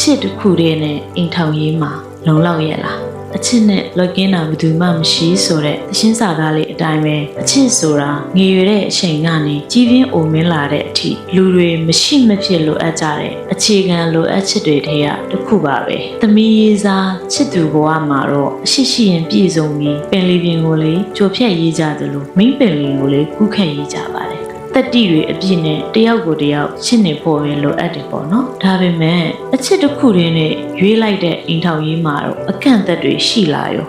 ချစ်တစ်ခုတည်းနဲ့အိမ်ထောင်ရေးမှာလုံလောက်ရဲ့လားအချစ်နဲ့လွတ်ကင်းတာဘယ်သူမှမရှိဆိုတဲ့သရှင်းစာကားလေးအတိုင်းပဲအချစ်ဆိုတာငယ်ရွယ်တဲ့အချိန်ကနေကြီးပြင်းအိုမင်းလာတဲ့အထိလူတွေမရှိမဖြစ်လိုအပ်ကြတဲ့အခြေခံလိုအပ်ချက်တွေထဲကတစ်ခုပါပဲသမီးရေးစားချစ်သူဘဝမှာတော့အရှိရှိရင်ပြည့်စုံပြီးပင်လီပြင်ကိုလေကြော်ဖြတ်ရေးကြသလိုမိန်းပင်လီကိုလေကူးခတ်ရေးကြပါတယ်တက်တီတွေအပြည့်နဲ့တယောက်ကိုတယောက်ချစ်နေဖို့ပဲလိုအပ်တယ်ပေါ့နော်ဒါပေမဲ့အချစ်တစ်ခုတည်းနဲ့ရွေးလိုက်တဲ့အိမ်ထောင်ရေးမှာတော့အကန့်အသတ်တွေရှိလာရော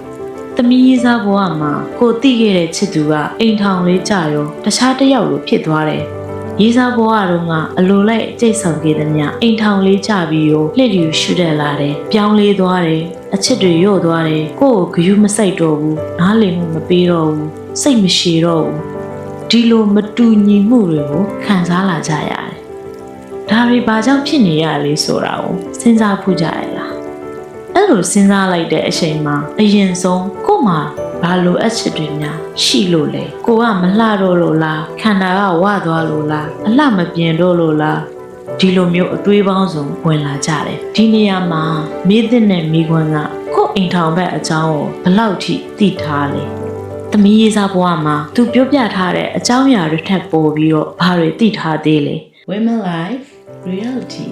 သမီးရေးစားဘဝမှာကိုသိခဲ့တဲ့ချစ်သူကအိမ်ထောင်လေးကြရောတခြားတစ်ယောက်လိုဖြစ်သွားတယ်ရေးစားဘဝတုန်းကအလိုလိုက်ကြိတ်ဆောင်ခဲ့တဲ့မြအိမ်ထောင်လေးကြပြီးရောလှည့်လျူရှုတက်လာတယ်ပြောင်းလဲသွားတယ်အချစ်တွေရော့သွားတယ်ကိုယ့်ကိုဂယုမစိုက်တော့ဘူးနားလည်မှုမပေးတော့ဘူးစိတ်မရှိတော့ဘူးဒီလိုမတူညီမှုတွေကိုခံစားလာကြရတယ်။ဒါတွေဘာကြောင့်ဖြစ်နေရလဲဆိုတာကိုစဉ်းစားဖို့ကြရလား။အဲ့လိုစဉ်းစားလိုက်တဲ့အချိန်မှာအရင်ဆုံးကို့မှာဘာလိုအပ်ချက်တွေများရှိလို့လဲ။ကိုကမလှတော့လို့လား။ခန္ဓာကဝသွားလို့လား။အလှမပြင်းတော့လို့လား။ဒီလိုမျိုးအတွေးပေါင်းစုံဝင်လာကြတယ်။ဒီနေရာမှာမိသစ်နဲ့မိခွန်းကကို့အိမ်ထောင်ဘက်အကြောင်းကိုဘလောက်ထိသိထားလဲ။သမီးရေးစားဘဝမှာသူပြောပြထားတဲ့အကြောင်းအရာတွေထပ်ပေါ်ပြီးတော့ဘာတွေသိထားသေးလဲ Women Life Reality